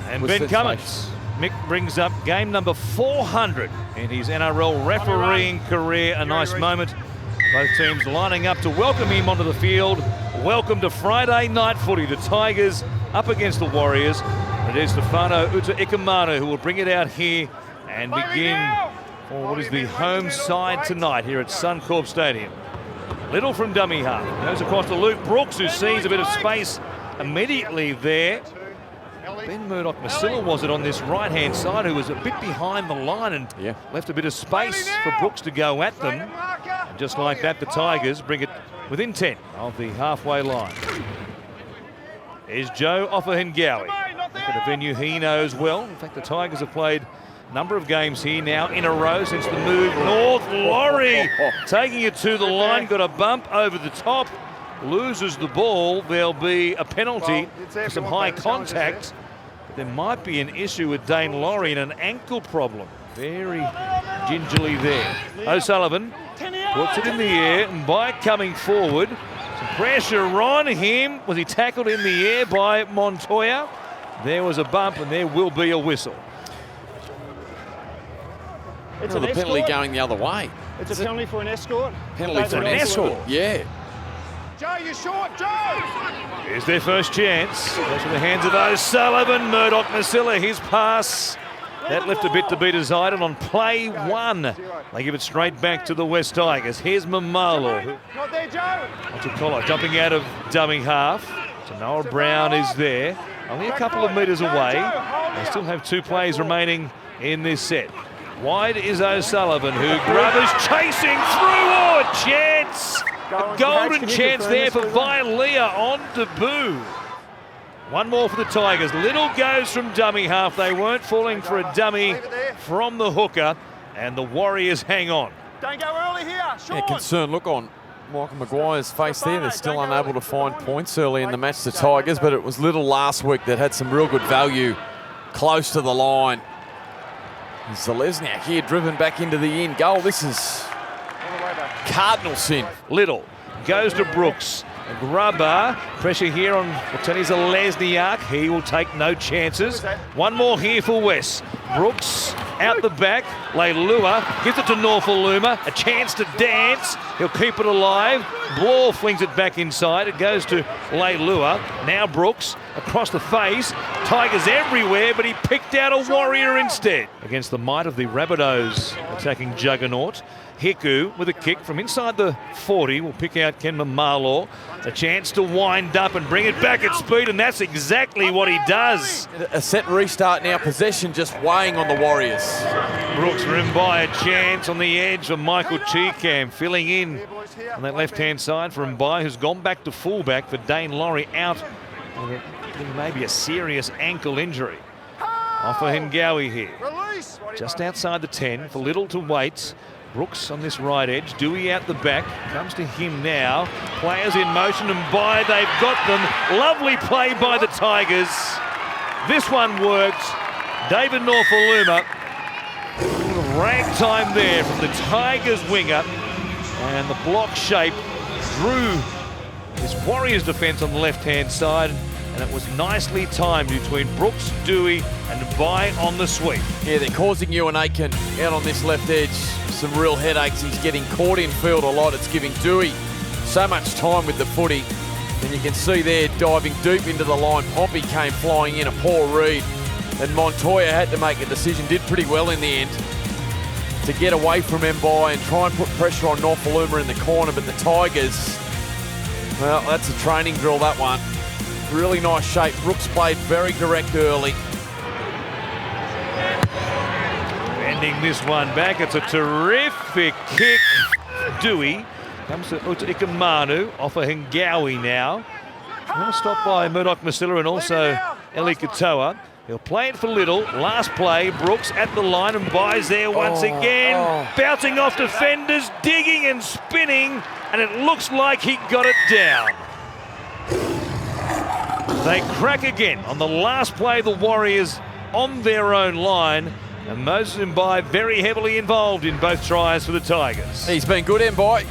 And Ben Cummins. Mick brings up game number 400 in his NRL refereeing career. A nice moment. Both teams lining up to welcome him onto the field. Welcome to Friday night footy. The Tigers up against the Warriors. It is Stefano Uta-Ikamanu who will bring it out here and begin for what is the home side tonight here at Suncorp Stadium. Little from dummy half. Goes across to Luke Brooks, who sees a bit of space immediately there. Ben Murdoch-Masila was it on this right-hand side, who was a bit behind the line and left a bit of space for Brooks to go at them. And just like that, the Tigers bring it within 10 of the halfway line. Here's Joe Offahengawi. At a venue he knows well. In fact, the Tigers have played a number of games here now in a row since the move north. Laurie taking it to the line, got a bump over the top, loses the ball. There'll be a penalty for some high contact. But there might be an issue with Daine Laurie and an ankle problem. Very gingerly there. O'Sullivan puts it in the air, and by coming forward, some pressure on him. Was he tackled in the air by Montoya? There was a bump, and there will be a whistle. It's the penalty going the other way. It's a penalty for an escort. Penalty for an escort, yeah. Joe, you're short, Joe! Here's their first chance. Goes to the hands of O'Sullivan. Murdoch-Masila, his pass. That left a bit to be desired on play one. They give it straight back to the West Tigers. Here's Mamalo. Not there, Joe! Otakola jumping out of dummy half. So Noah Brown is there. Only a couple of metres away. They still have two plays remaining in this set. Wide is O'Sullivan, who Grubbers chasing through. Oh, a chance! A golden chance there for Vailea on debut. One more for the Tigers. Little goes from dummy half. They weren't falling for a dummy from the hooker, and the Warriors hang on. Don't go early here, Sean. Yeah, concern look on Michael Maguire's face there. They're still unable to find points early in the match, the Tigers, but it was Little last week that had some real good value close to the line. And Zalesniak here driven back into the end goal. This is cardinal sin. Little goes to Brooks. Grubber, pressure here on Zalesniak. He will take no chances. One more here for West. Brooks out the back. Leilua gives it to Norfoluma. A chance to dance. He'll keep it alive. Ball flings it back inside. It goes to Leilua. Now Brooks across the face. Tigers everywhere, but he picked out a Warrior instead. Against the might of the Rabbitohs attacking juggernaut. Hiku with a kick from inside the 40 will pick out Ken Mamalo. A chance to wind up and bring it back at speed, and that's exactly what he does. A set restart now, possession just weighing on the Warriors. Brooks rimmed by a chance on the edge for Michael Cheekham, filling in on that left-hand side for Mbai, who's gone back to fullback for Daine Laurie out with maybe a serious ankle injury. Offahengawi here. Just outside the 10 for Little to wait. Brooks on this right edge, Dewey out the back, comes to him now. Players in motion, and by they've got them. Lovely play by the Tigers. This one worked. David Norfoluma, ragtime there from the Tigers winger, and the block shape drew this Warriors defence on the left-hand side, and it was nicely timed between Brooks, Dewey, and Mbai on the sweep. Yeah, they're causing Ewan Aiken out on this left edge some real headaches. He's getting caught in field a lot. It's giving Dewey so much time with the footy. And you can see there, diving deep into the line, Pompey came flying in, a poor read. And Montoya had to make a decision, did pretty well in the end, to get away from Mbai and try and put pressure on Norfoluma in the corner. But the Tigers, well, that's a training drill, that one. Really nice shape. Brooks played very direct early. Bending this one back. It's a terrific kick. Dewey comes to Uta-Ikamanu. Offahengawi now. Well stopped by Murdoch-Masila and also Eli Katoa. He'll play it for Little. Last play, Brooks at the line and buys there once again. Bouncing off defenders, digging and spinning, and it looks like he got it down. They crack again on the last play, the Warriors on their own line. And Moses Mbai very heavily involved in both tries for the Tigers. He's been good, Mbai.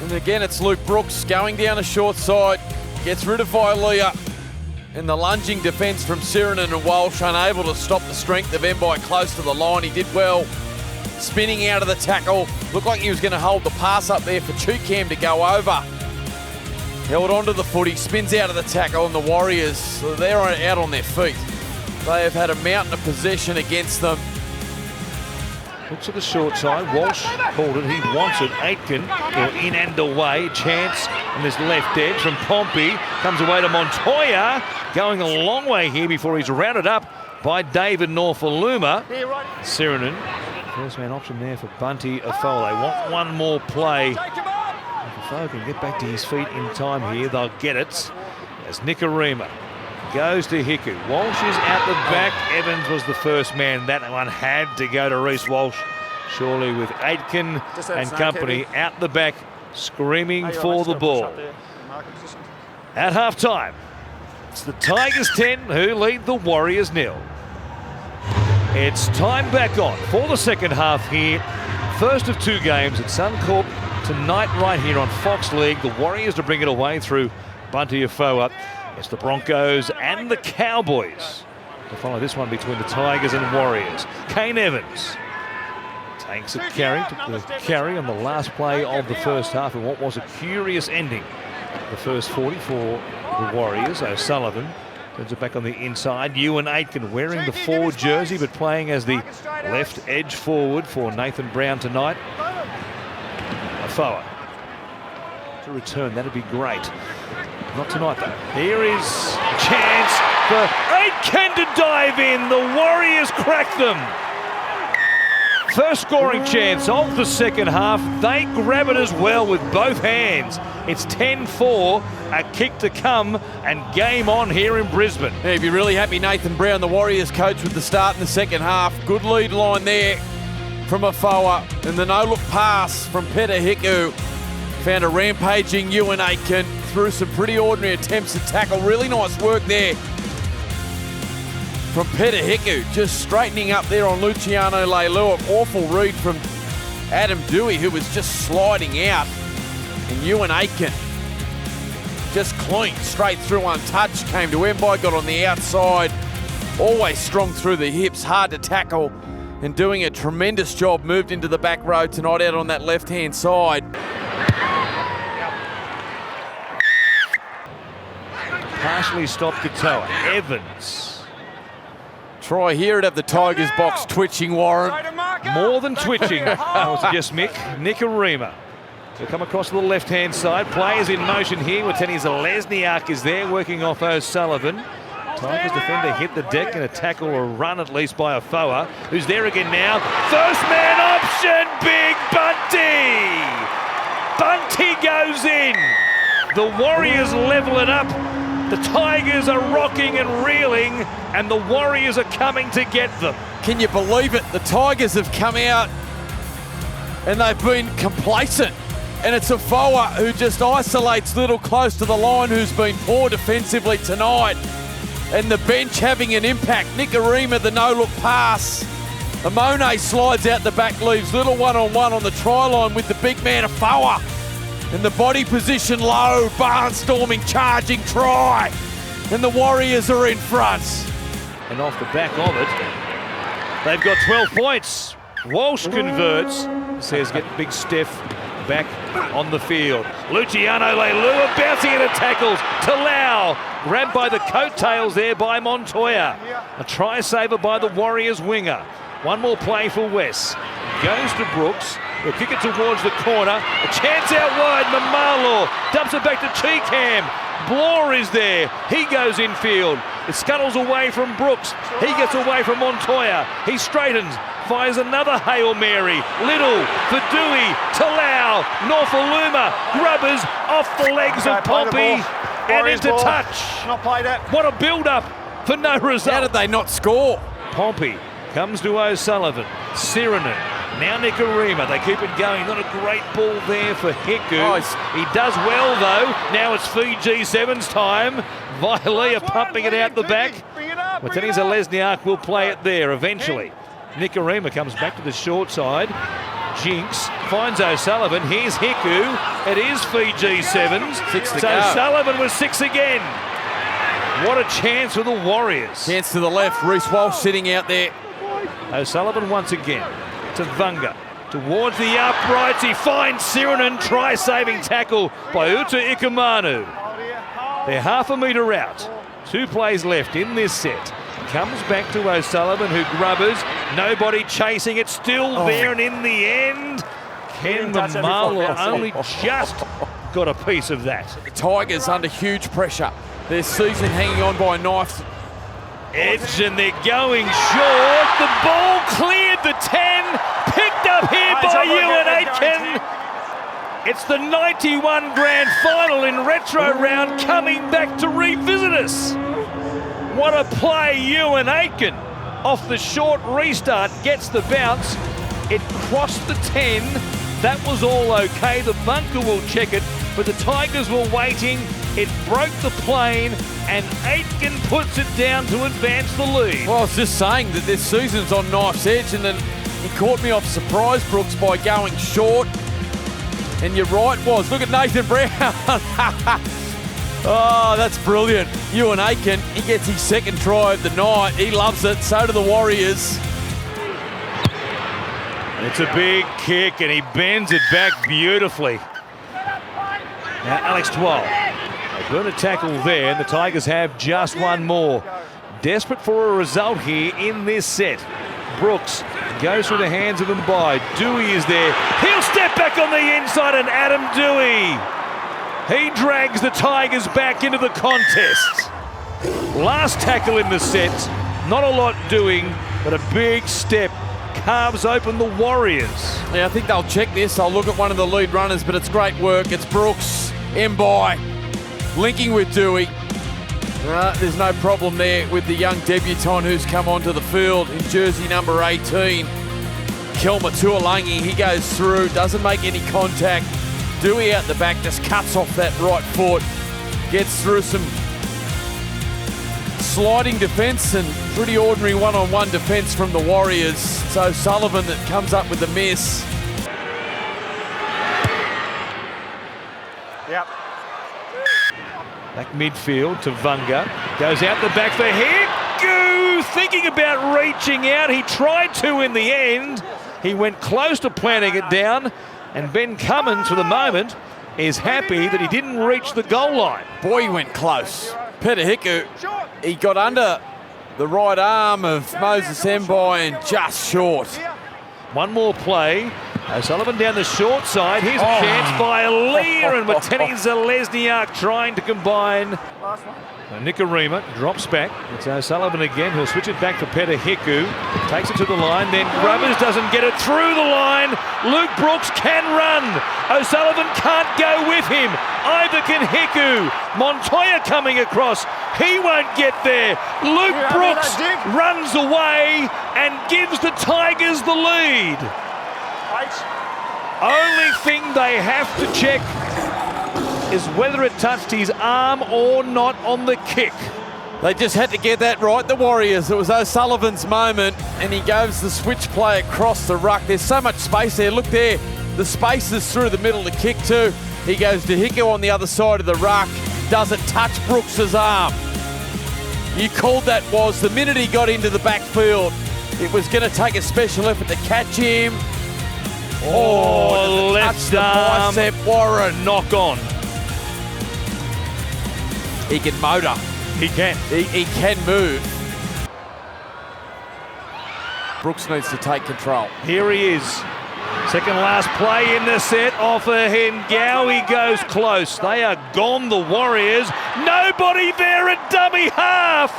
And again, it's Luke Brooks going down the short side. Gets rid of Vailea. in the lunging defence from Sirinen and Walsh, unable to stop the strength of Mbai close to the line. He did well, spinning out of the tackle. Looked like he was going to hold the pass up there for Chukam to go over. Held onto the footy, spins out of the tackle, and the Warriors, they're out on their feet. They have had a mountain of possession against them. Looks at the short side. Walsh called it. He wants it. Aitken in and away. Chance on this left edge from Pompey. Comes away to Montoya. Going a long way here before he's rounded up by David Norfoluma. Sirinen. First man option there for Bunty Afoa. They want one more play. If Afoa can get back to his feet in time here, they'll get it. As Nikorima goes to Hiku. Walsh is out the back. Evans was the first man. That one had to go to Reece Walsh. Surely with Aitken and company out the back, screaming for the ball. At half-time, it's the Tigers 10 who lead the Warriors 0. It's time back on for the second half here. First of two games at Suncorp tonight right here on Fox League. The Warriors to bring it away through Bunty Afoa. It's the Broncos and the Cowboys to follow this one between the Tigers and Warriors. Kane Evans takes a carry, took the carry on the last play of the first half in what was a curious ending. The first 40 for the Warriors. O'Sullivan turns it back on the inside. Ewan Aitken wearing the 4 jersey but playing as the left edge forward for Nathan Brown tonight. Afoa to return, that'd be great. Not tonight though. Here is a chance for Aitken to dive in. The Warriors crack them. First scoring chance of the second half. They grab it as well with both hands. It's 10-4, a kick to come and game on here in Brisbane. Yeah, you'd be really happy Nathan Brown, the Warriors coach, with the start in the second half. Good lead line there from Afoa. And the no-look pass from Peter Hiku. Found a rampaging Ewan Aitken through some pretty ordinary attempts to tackle. Really nice work there from Peter Hiku, just straightening up there on Luciano Leilua. Awful read from Adam Dewey, who was just sliding out. And Ewan Aitken just clean, straight through untouched. Came to Mbai, got on the outside. Always strong through the hips, hard to tackle. And doing a tremendous job, moved into the back row tonight out on that left-hand side. Partially stopped Katoa. Evans. Try here to have the Tigers box twitching, Warren. More than twitching. That was just Nikorima. He'll come across to the left-hand side. Players in motion here. Wateni Zelezniak is there working off O'Sullivan. Tigers defender hit the deck and a tackle or run at least by Afoa, who's there again now. First man option, Big Bunty! Bunty goes in. The Warriors level it up. The Tigers are rocking and reeling, and the Warriors are coming to get them. Can you believe it? The Tigers have come out and they've been complacent. And it's Afoa who just isolates Little close to the line, who's been poor defensively tonight. And the bench having an impact. Nikorima, the no-look pass. Amone slides out the back, leaves Little one-on-one on the try line with the big man Afoa. In the body position low, barnstorming, charging try. And the Warriors are in front. And off the back of it, they've got 12 points. Walsh converts, says get Big Steph back on the field. Luciano Leilua bouncing into tackles to Lau. Grabbed by the coattails there by Montoya. A try saver by the Warriors winger. One more play for Wes. Goes to Brooks. He'll kick it towards the corner. A chance out wide. Mamalo dumps it back to Chukam. Bloor is there. He goes infield. It scuttles away from Brooks. He gets away from Montoya. He straightens. Fires another Hail Mary. Little for Dewey. Talau. Norfoluma. Grubbers off the legs of Pompey. And into touch. Not played it. What a build-up for no result. How did they not score? Pompey comes to O'Sullivan. Sirinen. Now Nikorima, they keep it going. Not a great ball there for Hiku. He does well though. Now it's Fiji Sevens time. Vilea pumping it out the back. Wateni Zelezniak will play it there eventually. Nikorima comes back to the short side. Jinx finds O'Sullivan. Here's Hiku. It is Fiji Sevens. Six to so go. Sullivan was 6 again. What a chance for the Warriors. Chance to the left. Reece Walsh sitting out there. O'Sullivan once again to Vunga. Towards the uprights, he finds Sirinen. Try-saving tackle by Uta Ikamanu. They're half a metre out. 2 plays left in this set. Comes back to O'Sullivan, who grubbers. Nobody chasing it, still there, and in the end, Ken Mamala only just got a piece of that. The Tigers under huge pressure. Their season hanging on by a knife. Edge, and they're going short. The ball cleared the 10, picked up here by Ewan Aitken. It's the 91 grand final in retro round coming back to revisit us. What a play, Ewan Aitken. Off the short restart, gets the bounce. It crossed the 10. That was all okay. The bunker will check it, but the Tigers were waiting. It broke the plane, and Aitken puts it down to advance the lead. Well, I was just saying that this season's on knife's edge, and then he caught me off surprise, Brooks, by going short. And you're right, was. Look at Nathan Brown. Oh, that's brilliant. Ewan Aitken, he gets his second try of the night. He loves it. So do the Warriors. It's a big kick, and he bends it back beautifully. Now Alex Twal. They burn a tackle there, and the Tigers have just one more. Desperate for a result here in this set. Brooks goes through the hands of Mbai. Dewey is there. He'll step back on the inside, and Adam Dewey. He drags the Tigers back into the contest. Last tackle in the set. Not a lot doing, but a big step. Carves open the Warriors. Yeah, I think they'll check this. They'll look at one of the lead runners, but it's great work. It's Brooks, Mbai, linking with Dewey. There's no problem there with the young debutant who's come onto the field in jersey number 18. Kelma Tuolangi, he goes through, doesn't make any contact. Dewey out the back, just cuts off that right foot. Gets through some sliding defence and pretty ordinary one-on-one defence from the Warriors. So Sullivan that comes up with the miss. Yep. Back midfield to Vunga. Goes out the back for Hiku. Thinking about reaching out. He tried to in the end. He went close to planting it down. And Ben Cummins, for the moment, is happy that he didn't reach the goal line. Boy, he went close. Peter Hiku, he got under the right arm of Moses Mbai and just short. One more play. O'Sullivan down the short side. Here's a chance by Lear, and Wateni Zalesniak trying to combine. Nikarima drops back. It's O'Sullivan again. He'll switch it back for Peter Hiku. Takes it to the line. Then Grubbers doesn't get it through the line. Luke Brooks can run. O'Sullivan can't go with him. Either can Hiku. Montoya coming across. He won't get there. Luke Brooks runs away and gives the Tigers the lead. Only thing they have to check is whether it touched his arm or not on the kick. They just had to get that right, the Warriors. It was O'Sullivan's moment, and he goes the switch play across the ruck. There's so much space there. Look there, the space is through the middle to kick to. He goes to Hiku on the other side of the ruck. Doesn't touch Brooks's arm. You called that, was the minute he got into the backfield. It was going to take a special effort to catch him. Oh, left arm. Bicep Warren. Knock on. He can motor. He can. He can move. Brooks needs to take control. Here he is. Second last play in the set. Off a Hengawi goes close. They are gone, the Warriors. Nobody there at dummy half.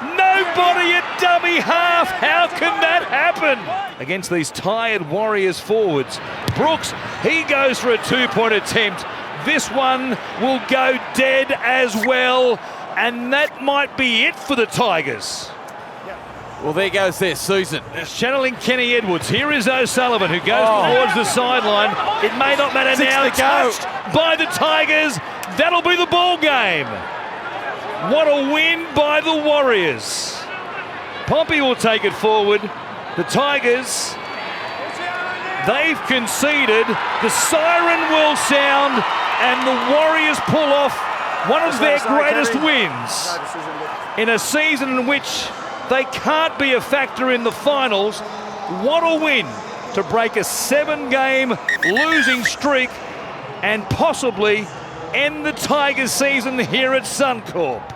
Nobody at dummy half. How can that happen? Against these tired Warriors forwards. Brooks, he goes for a two-point attempt. This one will go dead as well, and that might be it for the Tigers. Well, there goes their season. Channeling Kenny Edwards. Here is O'Sullivan, who goes towards the sideline. It may not matter now. Touched by the Tigers. That'll be the ball game. What a win by the Warriors. Pompey will take it forward. The Tigers, they've conceded. The siren will sound, and the Warriors pull off one of their greatest wins in a season in which they can't be a factor in the finals. What a win to break a 7-game losing streak and possibly end the Tigers season here at Suncorp.